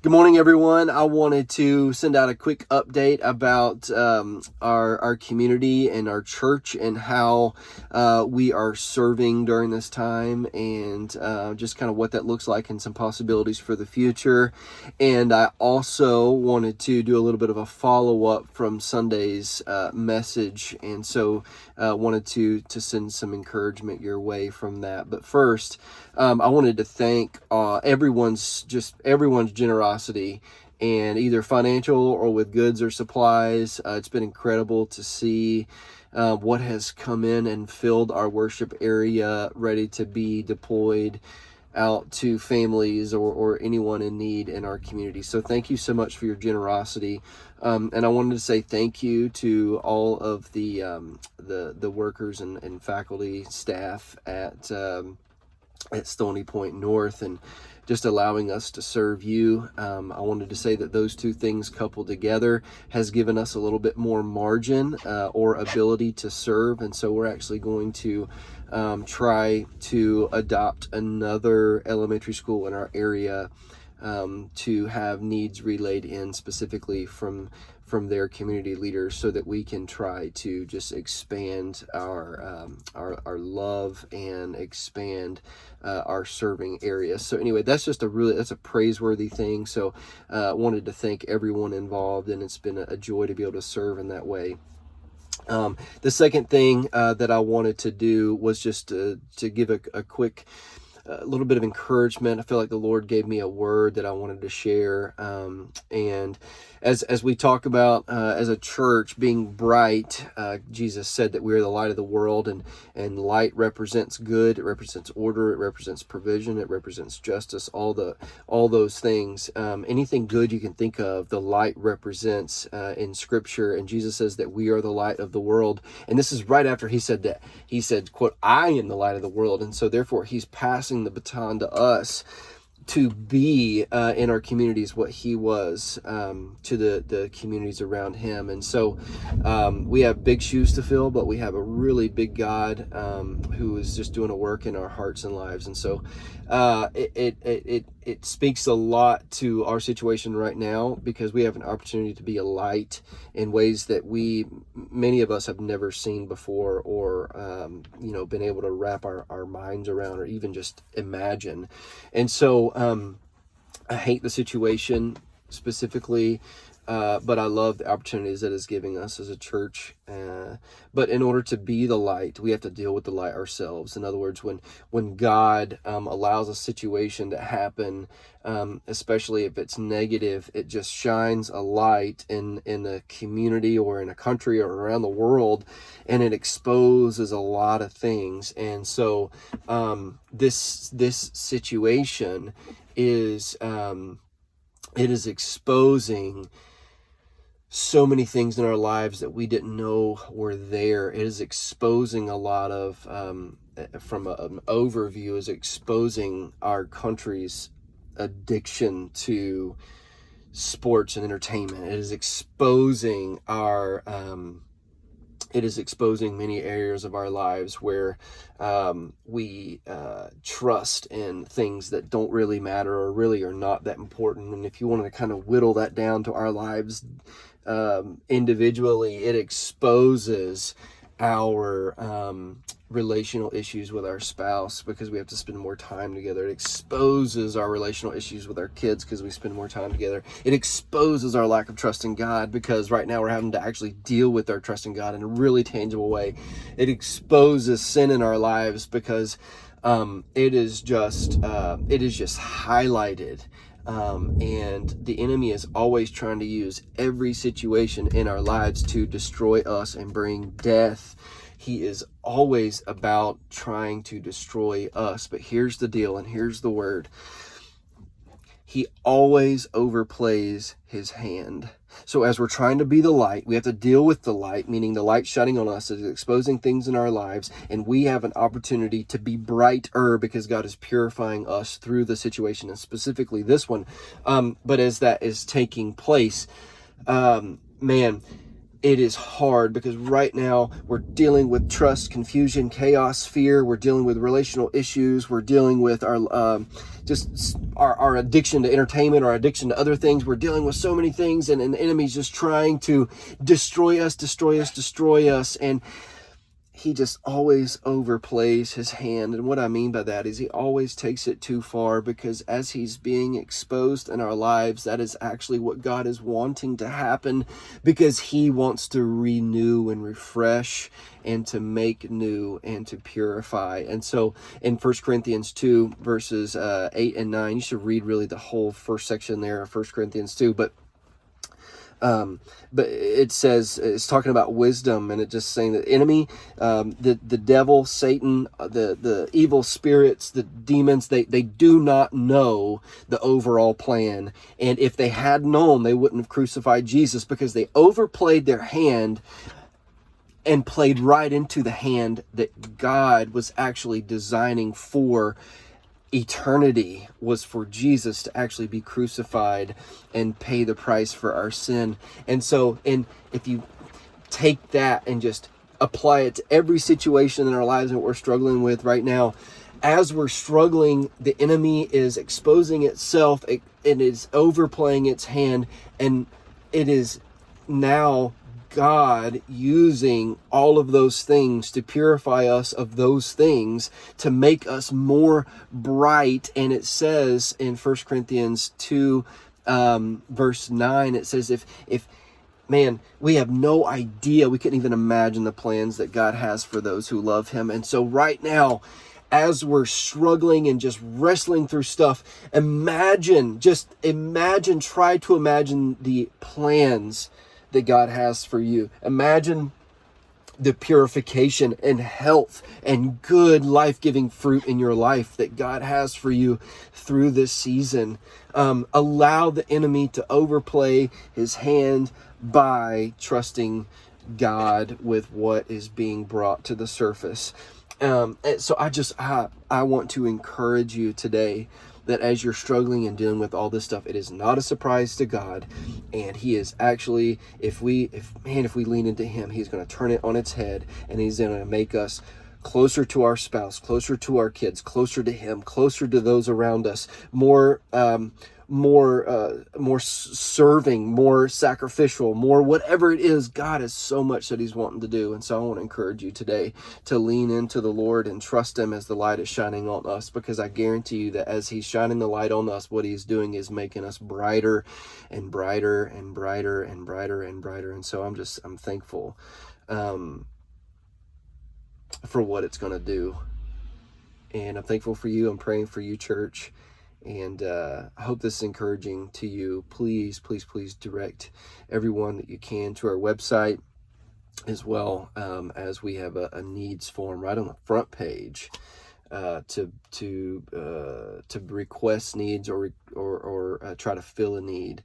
Good morning, everyone. I wanted to send out a quick update about our community and our church and how we are serving during this time, and just kind of what that looks like and some possibilities for the future. And I also wanted to do a little bit of a follow-up from Sunday's message, and so wanted to send some encouragement your way from that. But first, I wanted to thank everyone's generosity, and either financial or with goods or supplies. It's been incredible to see what has come in and filled our worship area, ready to be deployed out to families or anyone in need in our community. So thank you so much for your generosity. And I wanted to say thank you to all of the workers and faculty staff at Stony Point North, and just allowing us to serve you. I wanted to say that those two things coupled together has given us a little bit more margin or ability to serve. And so we're actually going to try to adopt another elementary school in our area to have needs relayed in specifically from their community leaders, so that we can try to just expand our love and expand our serving area. So anyway, that's a praiseworthy thing. So wanted to thank everyone involved, and it's been a joy to be able to serve in that way. The second thing that I wanted to do was just to give a quick little bit of encouragement. I feel like the Lord gave me a word that I wanted to share. And as we talk about as a church being bright, Jesus said that we are the light of the world, and light represents good, it represents order, it represents provision, it represents justice, all those things. Anything good you can think of, the light represents in Scripture. And Jesus says that we are the light of the world. And this is right after he said that. He said, quote, "I am the light of the world." And so therefore he's passing the baton to us to be in our communities what he was to the communities around him. And so we have big shoes to fill, but we have a really big God who is just doing a work in our hearts and lives. And so it speaks a lot to our situation right now, because we have an opportunity to be a light in ways that many of us have never seen before, or been able to wrap our minds around, or even just imagine. And so I hate the situation specifically, but I love the opportunities that it's giving us as a church. But in order to be the light, we have to deal with the light ourselves. In other words, when God allows a situation to happen, especially if it's negative, it just shines a light in a community or in a country or around the world, and it exposes a lot of things. And so this situation is it is exposing so many things in our lives that we didn't know were there. It is exposing a lot of, from an overview, is exposing our country's addiction to sports and entertainment. It is exposing many areas of our lives where we trust in things that don't really matter, or really are not that important. And if you want to kind of whittle that down to our lives individually, it exposes our relational issues with our spouse, because we have to spend more time together. It exposes our relational issues with our kids, because we spend more time together. It exposes our lack of trust in God, because right now we're having to actually deal with our trust in God in a really tangible way. It exposes sin in our lives, because it is just highlighted. And the enemy is always trying to use every situation in our lives to destroy us and bring death. He is always about trying to destroy us. But here's the deal, and here's the word. He always overplays his hand. So as we're trying to be the light, we have to deal with the light, meaning the light shining on us is exposing things in our lives, and we have an opportunity to be brighter, because God is purifying us through the situation, and specifically this one. But as that is taking place, man, it is hard because right now we're dealing with trust, confusion, chaos, fear. We're dealing with relational issues. We're dealing with our addiction to entertainment, our addiction to other things. We're dealing with so many things, and an enemy's just trying to destroy us. And he just always overplays his hand. And what I mean by that is he always takes it too far, because as he's being exposed in our lives, that is actually what God is wanting to happen, because he wants to renew and refresh and to make new and to purify. And so in 1 Corinthians 2 verses 8 and 9, you should read really the whole first section there of 1 Corinthians 2, but it says, it's talking about wisdom, and it just saying that enemy, the devil, Satan, the evil spirits, the demons, they do not know the overall plan. And if they had known, they wouldn't have crucified Jesus, because they overplayed their hand and played right into the hand that God was actually designing for eternity, was for Jesus to actually be crucified and pay the price for our sin. And so, if you take that and just apply it to every situation in our lives that we're struggling with right now, as we're struggling, the enemy is exposing itself, it is overplaying its hand, and it is now God using all of those things to purify us of those things, to make us more bright. And it says in 1 Corinthians 2 verse 9, it says, if man, we have no idea, we couldn't even imagine the plans that God has for those who love him. And so right now, as we're struggling and just wrestling through stuff, try to imagine the plans that God has for you. Imagine the purification and health and good life-giving fruit in your life that God has for you through this season. Allow the enemy to overplay his hand by trusting God with what is being brought to the surface. So I want to encourage you today that as you're struggling and dealing with all this stuff, it is not a surprise to God. And he is actually, if we lean into him, he's going to turn it on its head, and he's going to make us closer to our spouse, closer to our kids, closer to him, closer to those around us, more serving, more sacrificial, more whatever it is. God has so much that he's wanting to do. And so I want to encourage you today to lean into the Lord and trust him as the light is shining on us, because I guarantee you that as he's shining the light on us, what he's doing is making us brighter and brighter and brighter and brighter and brighter. And so I'm thankful for what it's going to do. And I'm thankful for you. I'm praying for you, church. And I hope this is encouraging to you. Please, please, please direct everyone that you can to our website, as well as we have a needs form right on the front page to request needs or try to fill a need.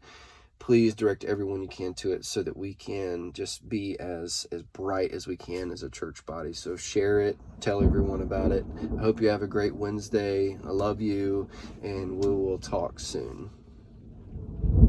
Please direct everyone you can to it, so that we can just be as bright as we can as a church body. So share it, tell everyone about it. I hope you have a great Wednesday. I love you, and we will talk soon.